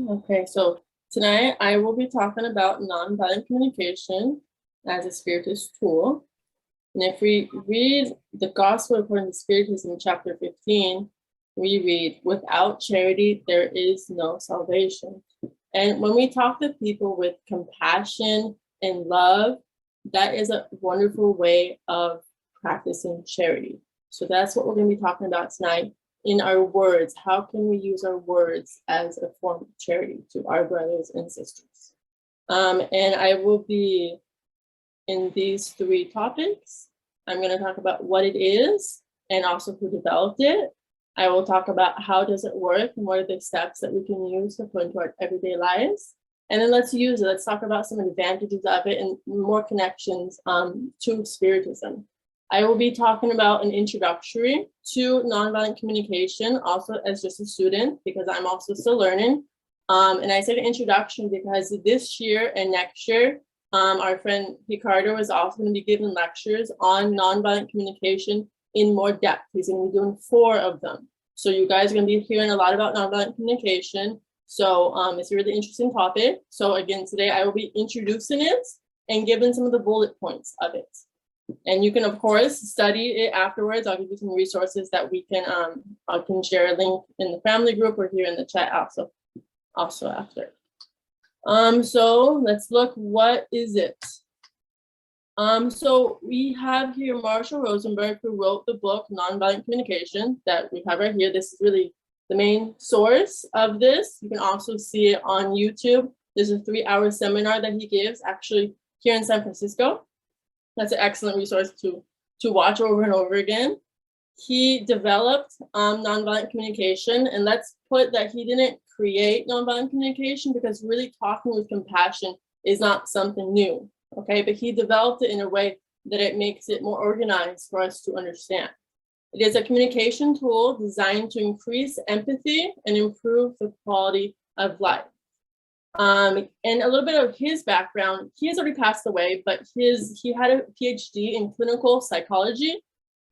Okay, so tonight I will be talking about nonviolent communication as a Spiritist tool. And if we read the Gospel according to Spiritism, chapter 15, we read, "Without charity, there is no salvation." And when we talk to people with compassion and love, that is a wonderful way of practicing charity. So that's what we're going to be talking about tonight. In our words, how can we use our words as a form of charity to our brothers and sisters? And I will be in these three topics. I'm going to talk about what it is and also who developed it. I will talk about how does it work and what are the steps that we can use to put into our everyday lives. And then let's use it. Let's talk about some advantages of it and more connections to Spiritism. I will be talking about an introductory to nonviolent communication, also as just a student, because I'm also still learning. And I said introduction because this year and next year, our friend Ricardo is also going to be giving lectures on nonviolent communication in more depth. He's going to be doing 4 of them. So you guys are going to be hearing a lot about nonviolent communication. So it's a really interesting topic. So again, today I will be introducing it and giving some of the bullet points of it. And you can, of course, study it afterwards. I'll give you some resources that we can, I can share a link in the family group or here in the chat also after. So let's look, what is it? So we have here Marshall Rosenberg, who wrote the book Nonviolent Communication that we have right here. This is really the main source of this. You can also see it on YouTube. There's a 3-hour seminar that he gives actually here in San Francisco. That's an excellent resource to watch over and over again. He developed nonviolent communication, and let's put that he didn't create nonviolent communication because really talking with compassion is not something new, okay? But he developed it in a way that it makes it more organized for us to understand. It is a communication tool designed to increase empathy and improve the quality of life. And a little bit of his background, he has already passed away, but he had a PhD in clinical psychology.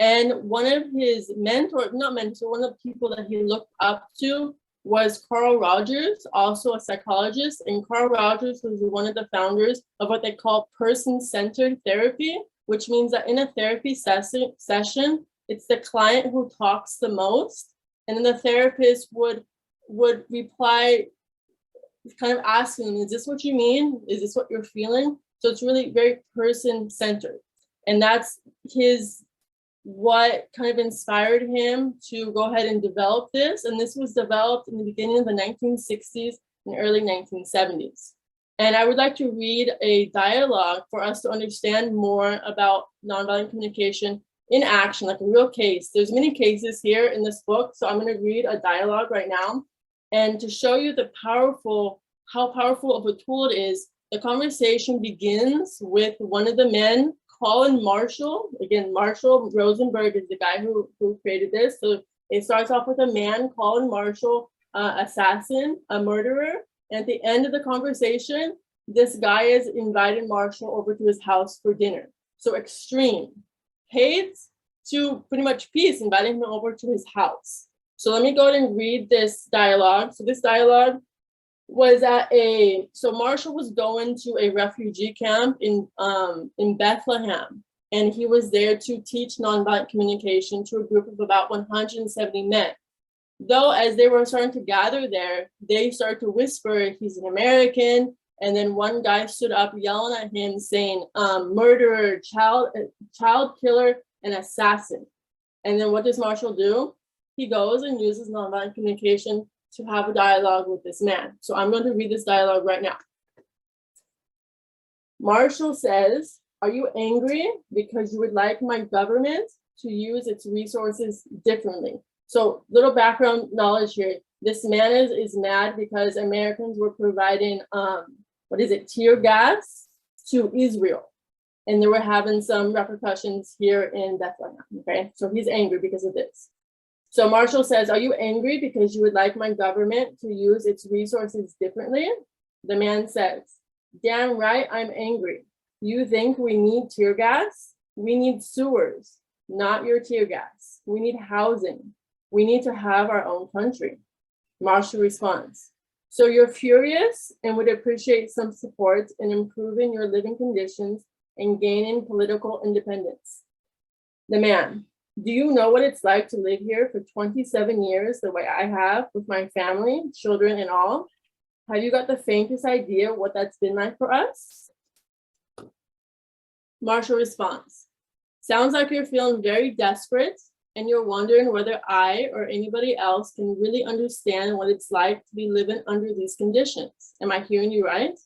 And one of his one of the people that he looked up to was Carl Rogers, also a psychologist. And Carl Rogers was one of the founders of what they call person-centered therapy, which means that in a therapy session, it's the client who talks the most. And then the therapist would reply, kind of asking them, is this what you mean? Is this what you're feeling? So it's really very person-centered. And that's what kind of inspired him to go ahead and develop this. And this was developed in the beginning of the 1960s and early 1970s. And I would like to read a dialogue for us to understand more about nonviolent communication in action, like a real case. There's many cases here in this book, so I'm going to read a dialogue right now. And to show you how powerful of a tool it is, the conversation begins with one of the men, Colin Marshall. Again, Marshall Rosenberg is the guy who created this. So it starts off with a man, Colin Marshall, assassin, a murderer. And at the end of the conversation, this guy is inviting Marshall over to his house for dinner. So extreme. Hate to pretty much peace, inviting him over to his house. So let me go ahead and read this dialogue. So this dialogue was so Marshall was going to a refugee camp in Bethlehem, and he was there to teach nonviolent communication to a group of about 170 men. Though as they were starting to gather there, they started to whisper, he's an American, and then one guy stood up yelling at him saying, murderer, child killer, and assassin. And then what does Marshall do? He goes and uses nonviolent communication to have a dialogue with this man. So I'm going to read this dialogue right now. Marshall says, are you angry because you would like my government to use its resources differently? So little background knowledge here. This man is mad because Americans were providing, tear gas to Israel. And they were having some repercussions here in Bethlehem, okay? So he's angry because of this. So Marshall says, are you angry because you would like my government to use its resources differently? The man says, damn right, I'm angry. You think we need tear gas? We need sewers, not your tear gas. We need housing. We need to have our own country. Marshall responds, So you're furious and would appreciate some support in improving your living conditions and gaining political independence. The man, do you know what it's like to live here for 27 years the way I have with my family, children, and all? Have you got the faintest idea what that's been like for us? Marshall responds, sounds like you're feeling very desperate and you're wondering whether I or anybody else can really understand what it's like to be living under these conditions. Am I hearing you right?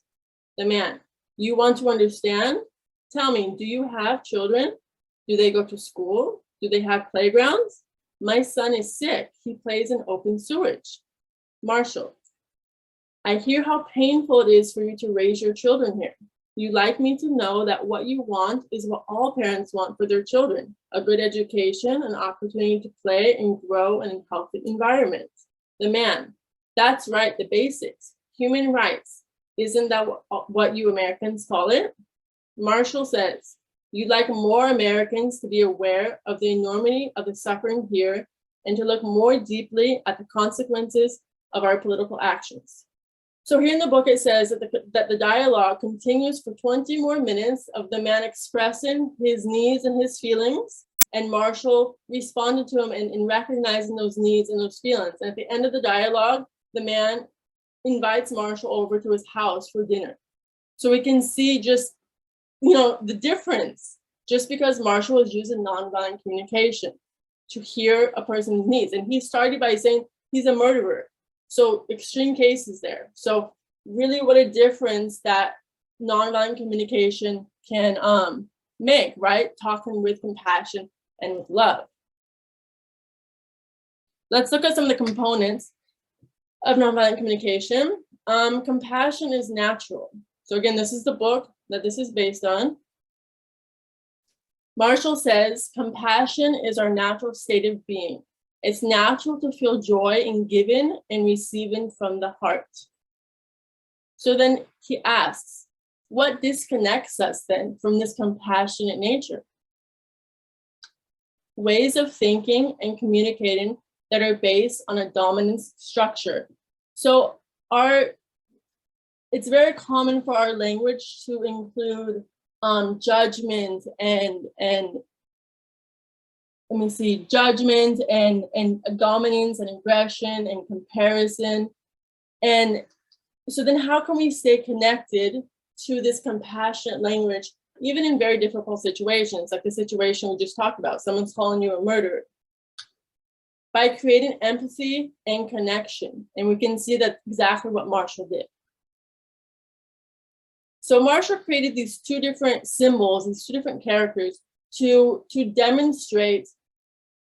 The man, you want to understand? Tell me, do you have children? Do they go to school? Do they have playgrounds? My son is sick. He plays in open sewage. Marshall, I hear how painful it is for you to raise your children here. You'd like me to know that what you want is what all parents want for their children, a good education, an opportunity to play and grow in a healthy environment. The man, that's right, the basics, human rights. Isn't that what you Americans call it? Marshall says, you'd like more Americans to be aware of the enormity of the suffering here and to look more deeply at the consequences of our political actions. So here in the book, it says that the dialogue continues for 20 more minutes of the man expressing his needs and his feelings, and Marshall responded to him in recognizing those needs and those feelings. And at the end of the dialogue, the man invites Marshall over to his house for dinner. So we can see just, the difference, just because Marshall was using nonviolent communication to hear a person's needs. And he started by saying he's a murderer. So extreme cases there. So really what a difference that nonviolent communication can make, right? Talking with compassion and with love. Let's look at some of the components of nonviolent communication. Compassion is natural. So again, this is the book that this is based on. Marshall says, compassion is our natural state of being. It's natural to feel joy in giving and receiving from the heart. So then he asks, what disconnects us then from this compassionate nature? Ways of thinking and communicating that are based on a dominance structure. So it's very common for our language to include judgment and judgment and dominance and aggression and comparison. And so then how can we stay connected to this compassionate language, even in very difficult situations, like the situation we just talked about, someone's calling you a murderer? By creating empathy and connection. And we can see that's exactly what Marshall did. So Marshall created these two different symbols, these two different characters to demonstrate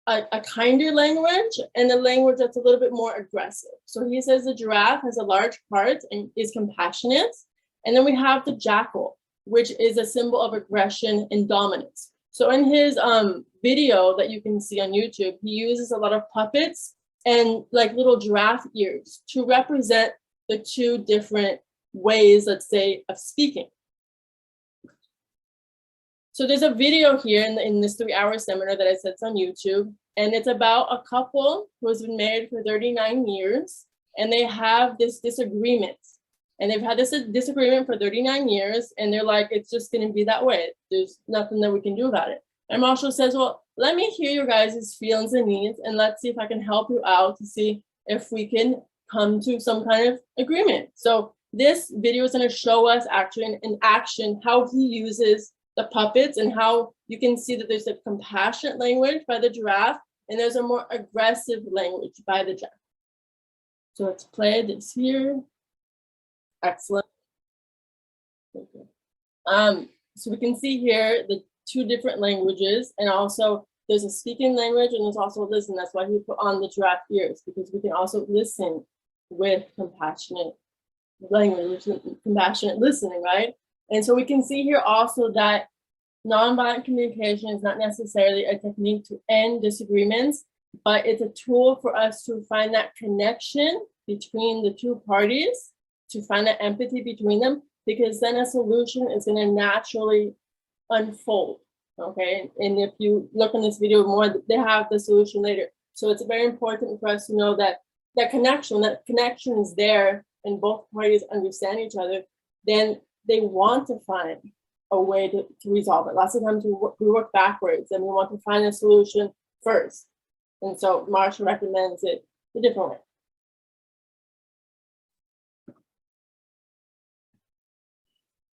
a kinder language and a language that's a little bit more aggressive. So he says the giraffe has a large heart and is compassionate. And then we have the jackal, which is a symbol of aggression and dominance. So in his video that you can see on YouTube, he uses a lot of puppets and like little giraffe ears to represent the two different ways, let's say, of speaking. So there's a video here in this 3-hour seminar that I said on YouTube, and it's about a couple who has been married for 39 years, and they have this disagreement. And they've had this disagreement for 39 years, and they're like, it's just gonna be that way. There's nothing that we can do about it. And Marshall says, well, let me hear your guys' feelings and needs, and let's see if I can help you out to see if we can come to some kind of agreement. So this video is gonna show us actually in action how he uses the puppets and how you can see that there's a compassionate language by the giraffe and there's a more aggressive language by the jackal. So let's play this here. Excellent. So we can see here the two different languages, and also there's a speaking language and there's also a listen. That's why he put on the giraffe ears, because we can also listen with compassionate language, compassionate listening, right? And so we can see here also that nonviolent communication is not necessarily a technique to end disagreements, but it's a tool for us to find that connection between the two parties, to find that empathy between them, because then a solution is going to naturally unfold, okay? And if you look in this video more, they have the solution later. So it's very important for us to know that that connection is there, and both parties understand each other, then they want to find a way to resolve it. Lots of times we work backwards and we want to find a solution first. And so Marshall recommends it a different way.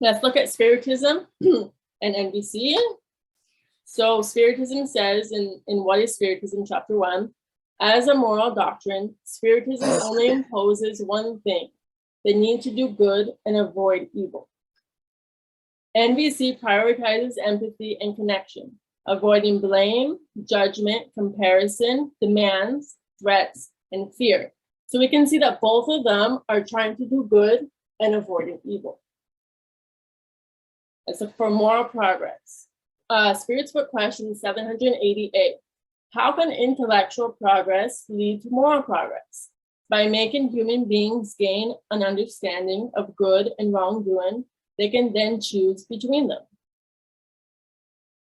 Let's look at Spiritism and NVC. So Spiritism says in What is Spiritism, chapter 1, as a moral doctrine, Spiritism only imposes one thing, the need to do good and avoid evil. NVC prioritizes empathy and connection, avoiding blame, judgment, comparison, demands, threats, and fear. So we can see that both of them are trying to do good and avoiding evil. Let's look for moral progress. Spirit's Book question 788. How can intellectual progress lead to moral progress? By making human beings gain an understanding of good and wrongdoing, they can then choose between them.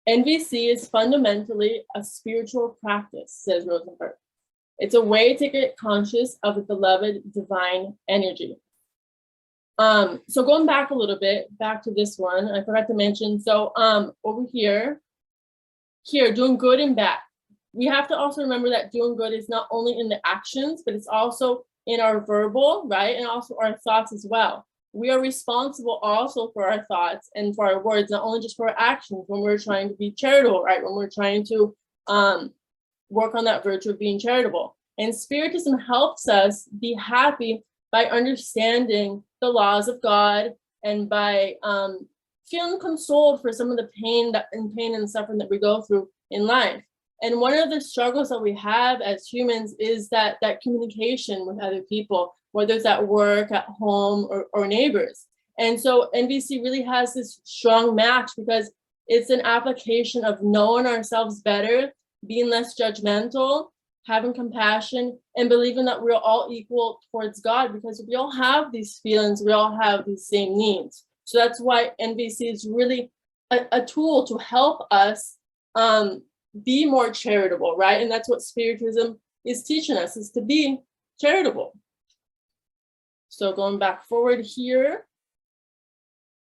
NVC is fundamentally a spiritual practice, says Rosenberg. It's a way to get conscious of the beloved divine energy. So going back a little bit, back to this one, I forgot to mention, so over here, doing good and bad. We have to also remember that doing good is not only in the actions, but it's also in our verbal, right? And also our thoughts as well. We are responsible also for our thoughts and for our words, not only just for our actions when we're trying to be charitable, right? When we're trying to work on that virtue of being charitable. And Spiritism helps us be happy by understanding the laws of God and by feeling consoled for some of the pain and suffering that we go through in life. And one of the struggles that we have as humans is that communication with other people, whether it's at work, at home, or neighbors. And so NVC really has this strong match because it's an application of knowing ourselves better, being less judgmental, having compassion, and believing that we're all equal towards God, because we all have these feelings, we all have these same needs. So that's why NVC is really a tool to help us be more charitable, right? And that's what Spiritism is teaching us, is to be charitable. So going back forward here.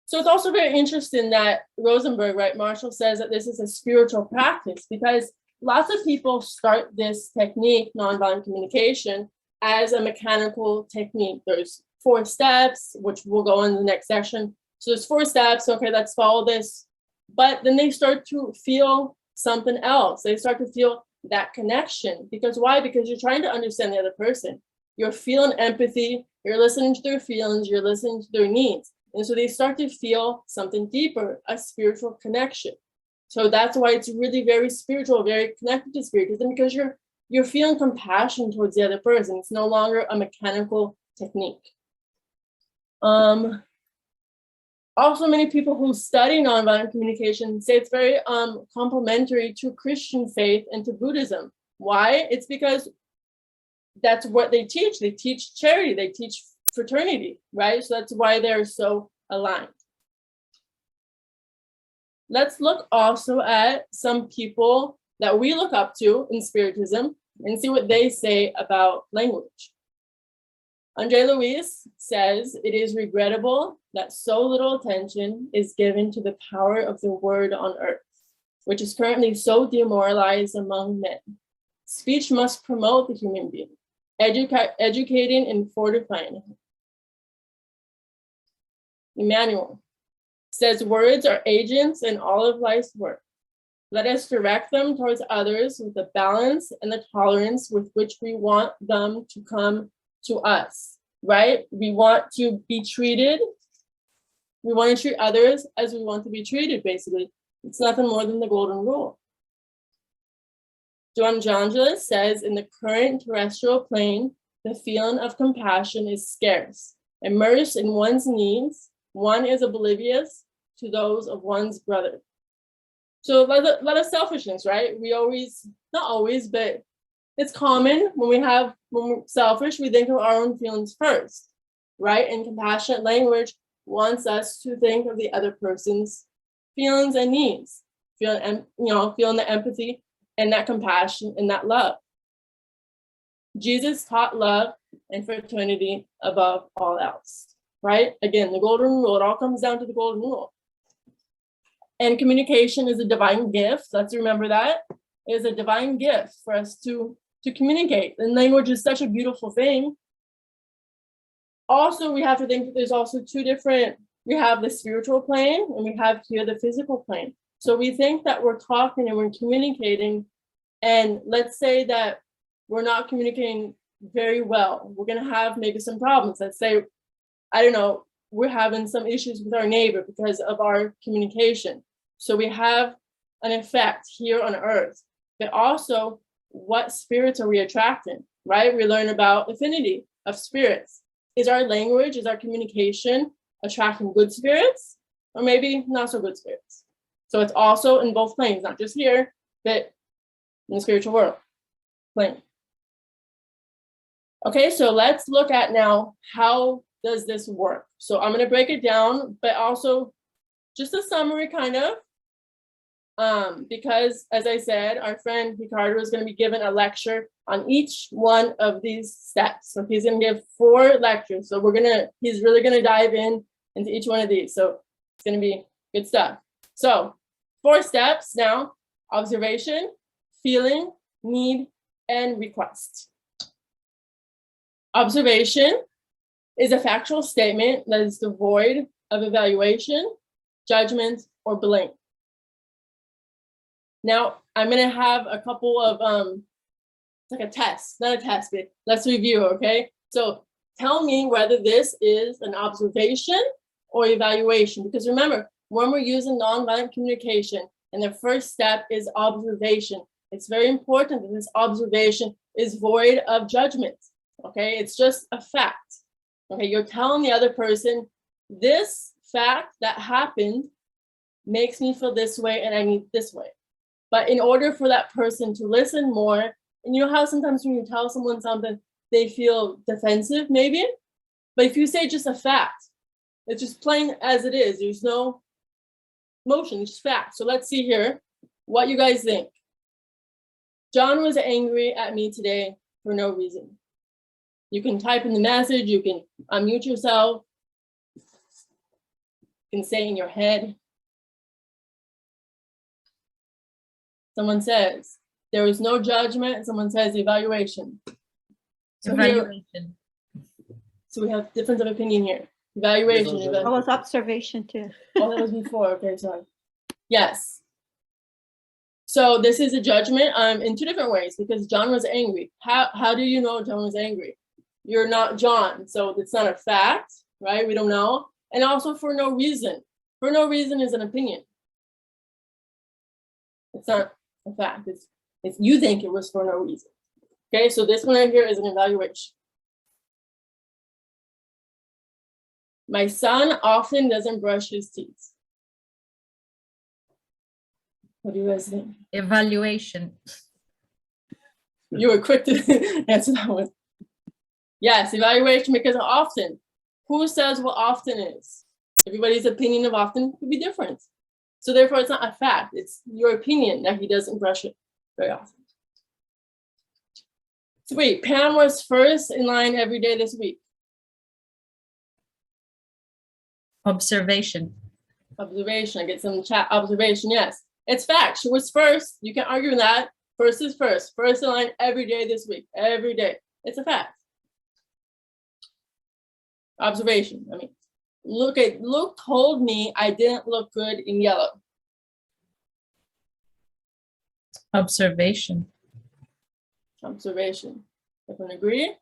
So it's also very interesting that Rosenberg, right, Marshall says that this is a spiritual practice, because lots of people start this technique, nonviolent communication, as a mechanical technique. There's 4 steps, which we'll go in the next session. So there's 4 steps, okay, let's follow this. But then they start to feel something else. They start to feel that connection. Because why? Because you're trying to understand the other person. You're feeling empathy, you're listening to their feelings, you're listening to their needs. And so they start to feel something deeper, a spiritual connection. So that's why it's really very spiritual, very connected to Spiritism, because you're feeling compassion towards the other person. It's no longer a mechanical technique. Also, many people who study nonviolent communication say it's very complementary to Christian faith and to Buddhism. Why? It's because that's what they teach. They teach charity, they teach fraternity, right? So that's why they're so aligned. Let's look also at some people that we look up to in Spiritism and see what they say about language. Andre Luis says, it is regrettable that so little attention is given to the power of the word on earth, which is currently so demoralized among men. Speech must promote the human being, educating and fortifying him. Emmanuel says, words are agents in all of life's work. Let us direct them towards others with the balance and the tolerance with which we want them to come to us, right? We want to be treated. We want to treat others as we want to be treated, basically. It's nothing more than the golden rule. Joanna says, in the current terrestrial plane, the feeling of compassion is scarce. Immersed in one's needs, one is oblivious to those of one's brother. So a lot of selfishness, right? We always, not always, but it's common when we're selfish, we think of our own feelings first, right? And compassionate language wants us to think of the other person's feelings and needs, feeling the empathy and that compassion and that love. Jesus taught love and fraternity above all else, right? Again, the golden rule, it all comes down to the golden rule. And communication is a divine gift. Let's remember that. It is a divine gift for us to communicate. And language is such a beautiful thing. Also, we have to think that there's also two different, we have the spiritual plane and we have here the physical plane. So we think that we're talking and we're communicating, and let's say that we're not communicating very well. We're gonna have maybe some problems. Let's say, I don't know, we're having some issues with our neighbor because of our communication. So we have an effect here on earth, but also what spirits are we attracting, right? We learn about affinity of spirits. Is our language, is our communication attracting good spirits or maybe not so good spirits? So it's also in both planes, not just here, but in the spiritual world plane. Okay, so let's look at now, how does this work? So I'm gonna break it down, but also just a summary kind of, because as I said, our friend Ricardo is gonna be given a lecture on each one of these steps. So he's gonna give 4 lectures. So he's really gonna dive into each one of these. So it's gonna be good stuff. So 4 steps now: observation, feeling, need, and request. Observation is a factual statement that is devoid of evaluation, judgment, or blame. Now, I'm gonna have a couple of, it's like a test, not a test, but let's review, okay? So tell me whether this is an observation or evaluation, because remember, when we're using nonviolent communication, and the first step is observation, it's very important that this observation is void of judgment, okay? It's just a fact, okay? You're telling the other person, this fact that happened makes me feel this way and I need this way. But in order for that person to listen more, and you know how sometimes when you tell someone something, they feel defensive maybe? But if you say just a fact, it's just plain as it is, there's no motion, it's just fact. So let's see here what you guys think. John was angry at me today for no reason. You can type in the message, you can unmute yourself, you can say in your head. Someone says, there is no judgment. Someone says evaluation. So Evaluation. So we have difference of opinion here. Evaluation. That was observation too. Oh, that was before. Okay, sorry. Yes. So this is a judgment in 2 different ways, because John was angry. How do you know John was angry? You're not John, so it's not a fact, right? We don't know. And also for no reason. For no reason is an opinion. It's not a fact. It's you think it was for no reason. Okay, so this one right here is an evaluation. My son often doesn't brush his teeth. What do you guys think? Evaluation. You were quick to answer that one. Yes, evaluation, because often. Who says what often is? Everybody's opinion of often could be different. So therefore, it's not a fact. It's your opinion that he doesn't brush it very often. 3, Pam was first in line every day this week. Observation. Observation, I get some chat. Observation, yes. It's fact, she was first. You can't argue with that. First is first. First in line every day this week, every day. It's a fact. Observation, I mean, Luke told me I didn't look good in yellow. Observation. Observation. Everyone agree?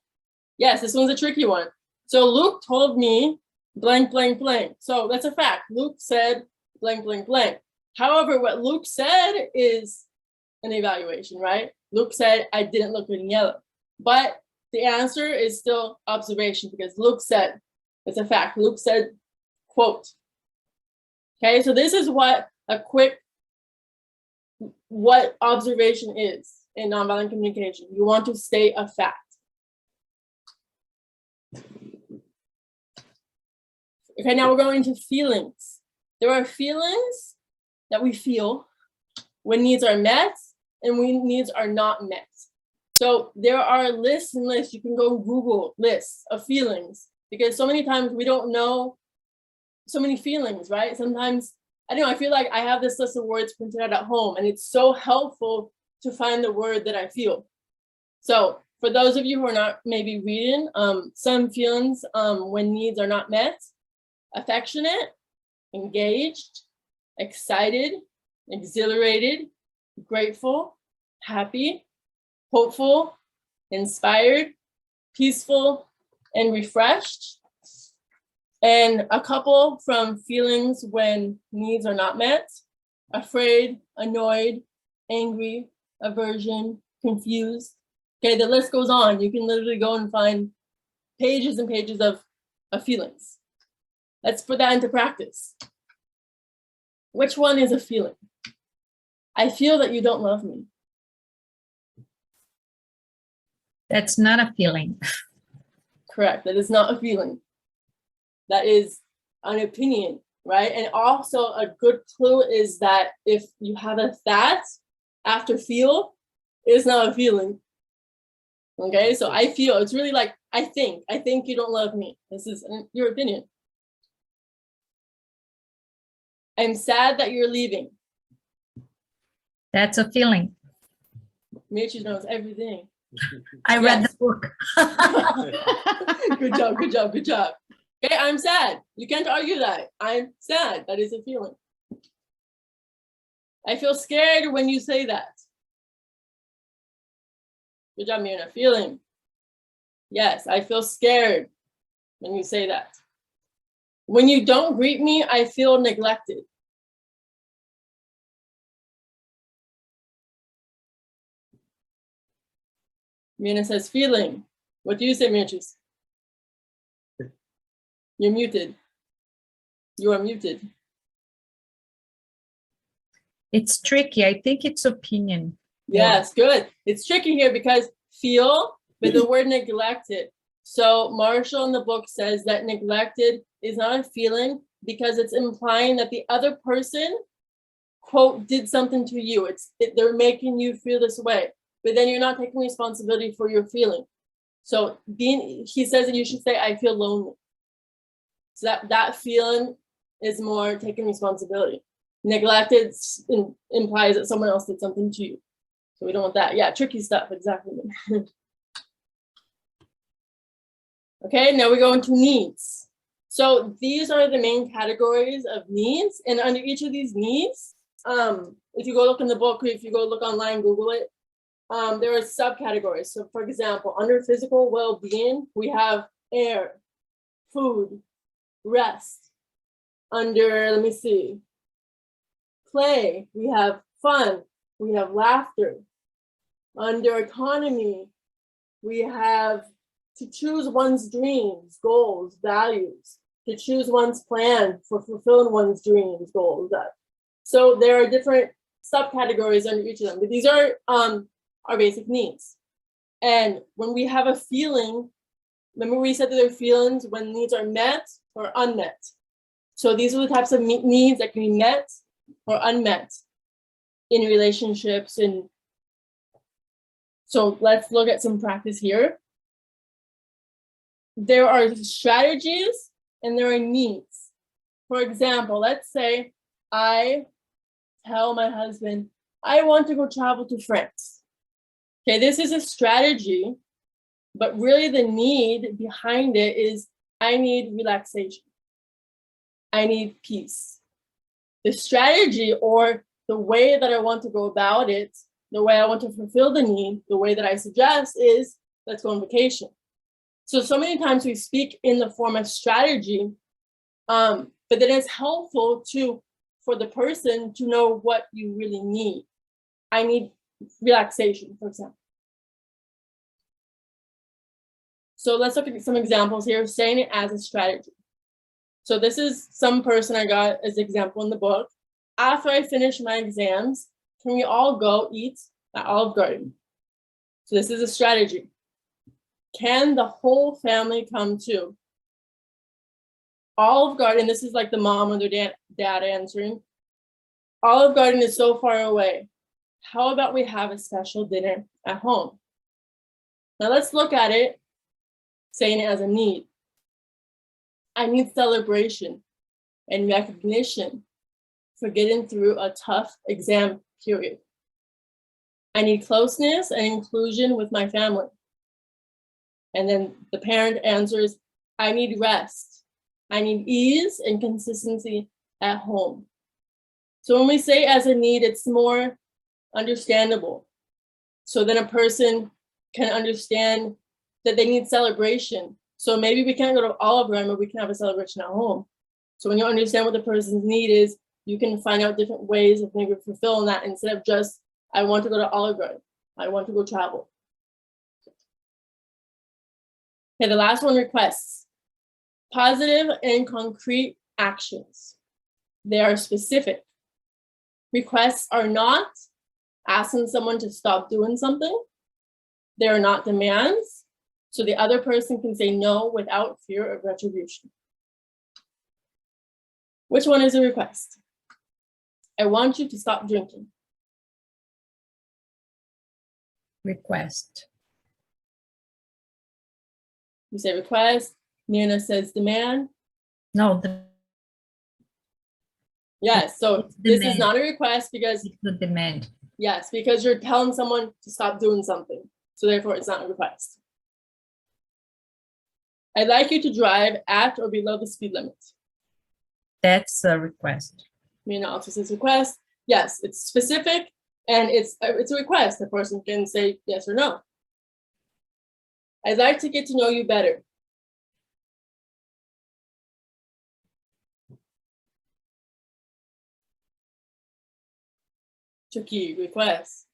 Yes, this one's a tricky one. So Luke told me blank, blank, blank. So that's a fact. Luke said blank, blank, blank. However, what Luke said is an evaluation, right? Luke said I didn't look good in yellow. But the answer is still observation, because Luke said, it's a fact. Luke said, quote. Okay, so this is what observation is in nonviolent communication. You want to state a fact. Okay, now we're going to feelings. There are feelings that we feel when needs are met and when needs are not met. So there are lists and lists. You can go Google lists of feelings, because so many times we don't know so many feelings, right? Sometimes, I don't know, I feel like I have this list of words printed out at home, and it's so helpful to find the word that I feel. So for those of you who are not maybe reading, some feelings when needs are not met: affectionate, engaged, excited, exhilarated, grateful, happy, hopeful, inspired, peaceful, and refreshed. And a couple from feelings when needs are not met: afraid, annoyed, angry, aversion, confused. Okay, the list goes on. You can literally go and find pages and pages of feelings. Let's put that into practice. Which one is a feeling? I feel that you don't love me. That's not a feeling. Correct. That is not a feeling. That is an opinion, right? And also a good clue is that if you have a that after feel, it's not a feeling. Okay, so I feel, it's really like, I think you don't love me. This is your opinion. I'm sad that you're leaving. That's a feeling. Mitch knows everything. I read the book. Good job, good job, good job. Okay, I'm sad. You can't argue that. I'm sad. That is a feeling. I feel scared when you say that. Good job, Mirna. Feeling. Yes, I feel scared when you say that. When you don't greet me, I feel neglected. Mirna says feeling. What do you say, Beatrice? You're muted. You are muted. It's tricky. I think it's opinion. Yes, good. It's tricky here because feel, but the word neglected. So Marshall in the book says that neglected is not a feeling because it's implying that the other person, quote, did something to you. They're making you feel this way, but then you're not taking responsibility for your feeling. So he says that you should say, I feel lonely. So that feeling is more taking responsibility. Neglected implies that someone else did something to you. So we don't want that. Yeah, tricky stuff, exactly. Okay, now we go into needs. So these are the main categories of needs. And under each of these needs, if you go look in the book, if you go look online, Google it, there are subcategories. So for example, under physical well-being, we have air, food, rest. Under, let me see, play, we have fun, we have laughter. Under autonomy, we have to choose one's dreams, goals, values, to choose one's plan for fulfilling one's dreams, goals. So there are different subcategories under each of them, but these are our basic needs. And when we have a feeling, remember we said that there are feelings when needs are met or unmet. So these are the types of needs that can be met or unmet in relationships. And so let's look at some practice here. There are strategies and there are needs. For example, let's say I tell my husband, I want to go travel to France. Okay, this is a strategy, but really the need behind it is I need relaxation. I need peace. The strategy or the way that I want to go about it, the way I want to fulfill the need, the way that I suggest is let's go on vacation. So many times we speak in the form of strategy, but then it's helpful for the person to know what you really need. I need relaxation, for example. So let's look at some examples here, saying it as a strategy. So this is some person I got as an example in the book. After I finish my exams, can we all go eat at Olive Garden? So this is a strategy. Can the whole family come too? Olive Garden, this is like the mom or the dad answering. Olive Garden is so far away. How about we have a special dinner at home? Now let's look at it, saying it as a need. I need celebration and recognition for getting through a tough exam period. I need closeness and inclusion with my family. And then the parent answers, I need rest. I need ease and consistency at home. So when we say as a need, it's more understandable. So then a person can understand that they need celebration. So maybe we can't go to Olive Garden, but we can have a celebration at home. So when you understand what the person's need is, you can find out different ways of maybe fulfilling that instead of just, I want to go to Olive Garden. I want to go travel. Okay, the last one, requests. Positive and concrete actions. They are specific. Requests are not asking someone to stop doing something. They are not demands. So the other person can say no without fear of retribution. Which one is a request? I want you to stop drinking. Request. You say request. Nina says demand. No, Yes, so this is not a request because it's the demand. yes, because you're telling someone to stop doing something. So therefore it's not a request. I'd like you to drive at or below the speed limit. That's a request. Nina also says request. Yes, it's specific and it's a request. The person can say yes or no. I'd like to get to know you better. Tricky, request.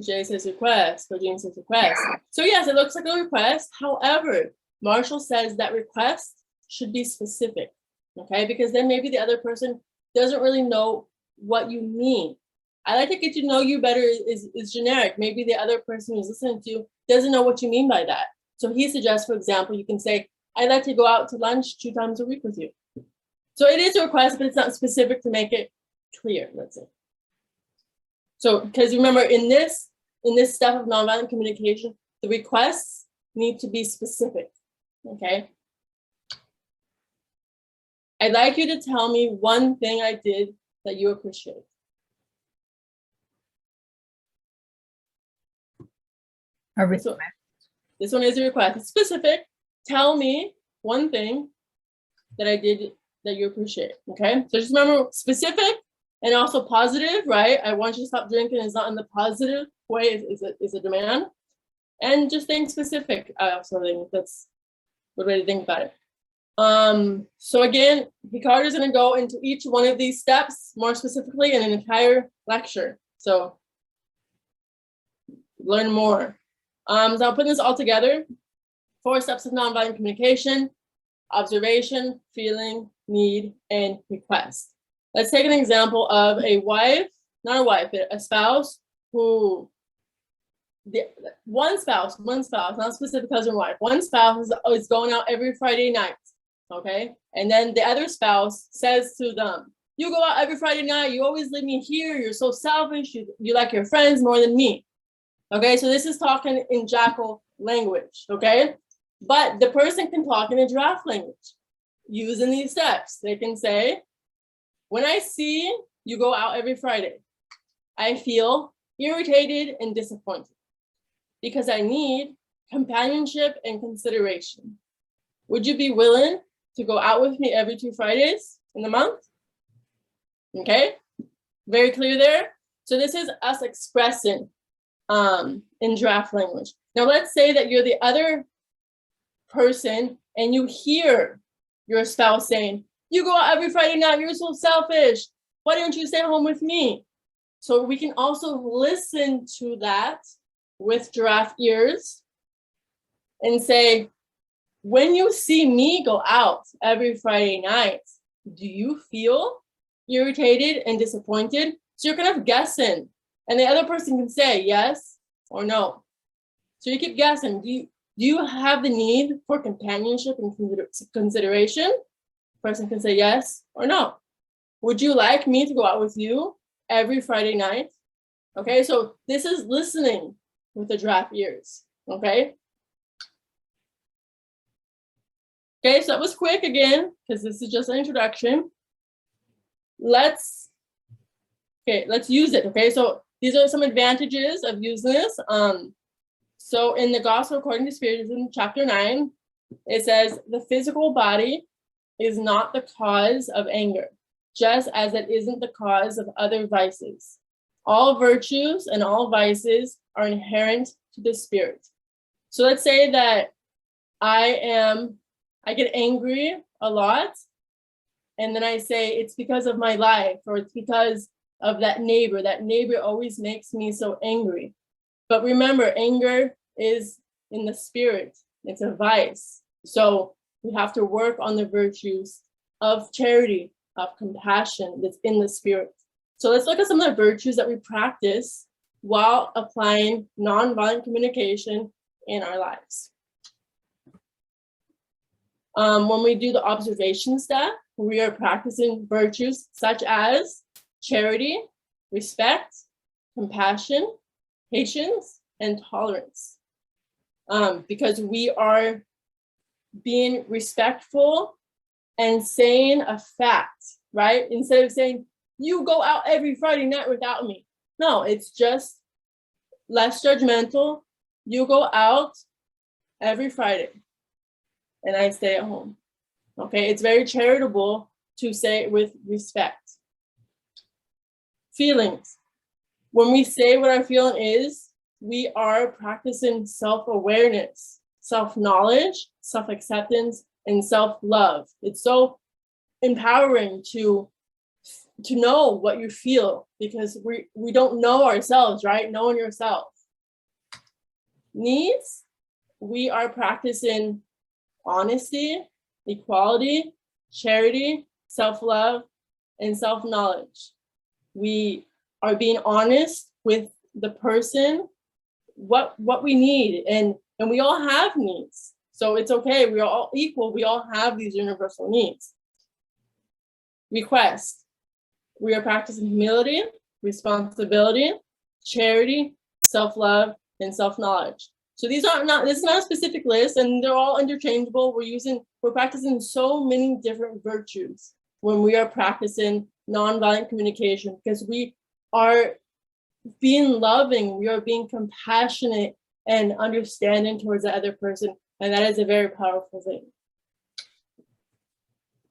Jay says request, Virginia says request. So yes, it looks like a request. However, Marshall says that request should be specific, okay? Because then maybe the other person doesn't really know what you mean. I like to get to know you better is generic. Maybe the other person who's listening to you doesn't know what you mean by that. So he suggests, for example, you can say, I'd like to go out to lunch 2 times a week with you. So it is a request, but it's not specific to make it clear, let's say. So, because remember, in this step of nonviolent communication, the requests need to be specific, okay? I'd like you to tell me one thing I did that you appreciate. A request. This one is a request. It's specific. Tell me one thing that I did that you appreciate, okay? So just remember, specific and also positive, right? I want you to stop drinking is not in the positive way, is a demand. And just think specific. I also think that's a good way to think about it. So again, Ricardo is going to go into each one of these steps more specifically in an entire lecture. So learn more. So I'll put this all together. 4 steps of nonviolent communication: observation, feeling, need, and request. Let's take an example of a wife, not a wife, but a spouse who, one spouse, not specific husband or wife, one spouse is going out every Friday night, okay? And then the other spouse says to them, you go out every Friday night, you always leave me here, you're so selfish, you like your friends more than me. Okay, so this is talking in jackal language, okay? But the person can talk in a giraffe language using these steps. They can say, when I see you go out every Friday, I feel irritated and disappointed because I need companionship and consideration. Would you be willing to go out with me every 2 Fridays in the month? Okay, very clear there. So this is us expressing in giraffe language. Now let's say that you're the other person and you hear your spouse saying, you go out every Friday night, you're so selfish. Why don't you stay home with me? So we can also listen to that with giraffe ears and say, when you see me go out every Friday night, do you feel irritated and disappointed? So you're kind of guessing, and the other person can say yes or no. So you keep guessing. Do you have the need for companionship and consideration? Person can say yes or no. Would you like me to go out with you every Friday night? Okay, so this is listening with the giraffe ears. Okay. Okay, so that was quick again, because this is just an introduction. Let's use it. Okay, so these are some advantages of using this. So in the Gospel according to Spiritism, chapter 9, it says the physical body is not the cause of anger, just as it isn't the cause of other vices. All virtues and all vices are inherent to the spirit. So let's say that I get angry a lot, and then I say it's because of my life, or it's because of that neighbor. That neighbor always makes me so angry. But remember, anger is in the spirit. It's a vice. So we have to work on the virtues of charity, of compassion that's in the spirit. So let's look at some of the virtues that we practice while applying nonviolent communication in our lives. When we do the observation step, we are practicing virtues such as charity, respect, compassion, patience, and tolerance. Because we are being respectful and saying a fact, right? Instead of saying, you go out every Friday night without me. No, it's just less judgmental. You go out every Friday and I stay at home. Okay, it's very charitable to say it with respect. Feelings. When we say what our feeling is, we are practicing self-awareness, self-knowledge, self-acceptance, and self-love. It's so empowering to know what you feel, because we don't know ourselves, right? Knowing yourself. Needs. We are practicing honesty, equality, charity, self-love, and self-knowledge. We are being honest with the person, what we need, and we all have needs. So it's okay, we are all equal, we all have these universal needs. Request. We are practicing humility, responsibility, charity, self-love, and self-knowledge. So this is not a specific list, and they're all interchangeable. We're practicing so many different virtues when we are practicing nonviolent communication, because we are being loving, we are being compassionate and understanding towards the other person, and that is a very powerful thing.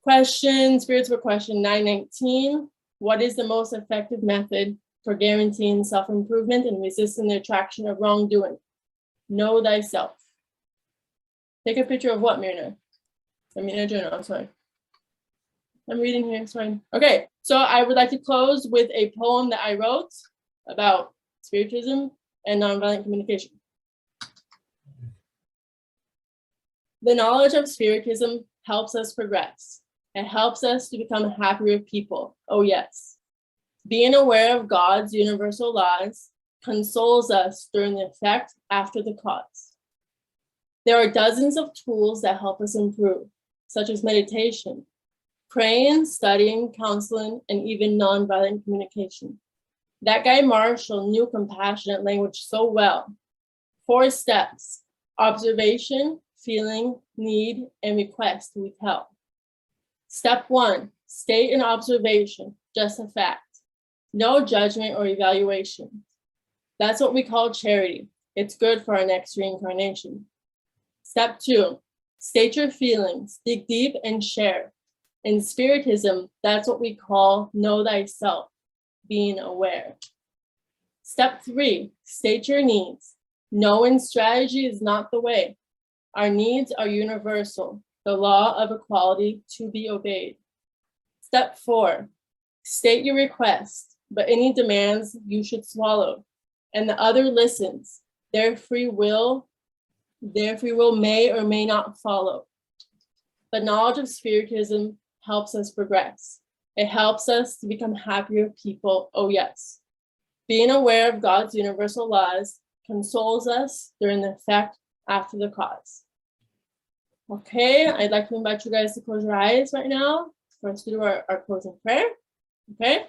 Question, Spirits for question 919. What is the most effective method for guaranteeing self-improvement and resisting the attraction of wrongdoing? Know thyself. Take a picture of what, Mirna? Joanna, I'm sorry. I'm reading here, it's fine. Okay, so I would like to close with a poem that I wrote about Spiritism and nonviolent communication. The knowledge of Spiritism helps us progress. It helps us to become happier people. Oh yes. Being aware of God's universal laws consoles us during the effect after the cause. There are dozens of tools that help us improve, such as meditation, praying, studying, counseling, and even nonviolent communication. That guy Marshall knew compassionate language so well. 4 steps: observation, feeling, need, and request with help. Step 1, state an observation, just a fact. No judgment or evaluation. That's what we call charity. It's good for our next reincarnation. Step 2, state your feelings, dig deep and share. In Spiritism, that's what we call know thyself, being aware. Step 3, state your needs. Knowing strategy is not the way. Our needs are universal, the law of equality to be obeyed. Step 4, state your request, but any demands you should swallow. And the other listens. Their free will may or may not follow. The knowledge of Spiritism helps us progress. It helps us to become happier people, oh yes. Being aware of God's universal laws consoles us during the effect after the cause. Okay, I'd like to invite you guys to close your eyes right now for us to do our closing prayer. Okay.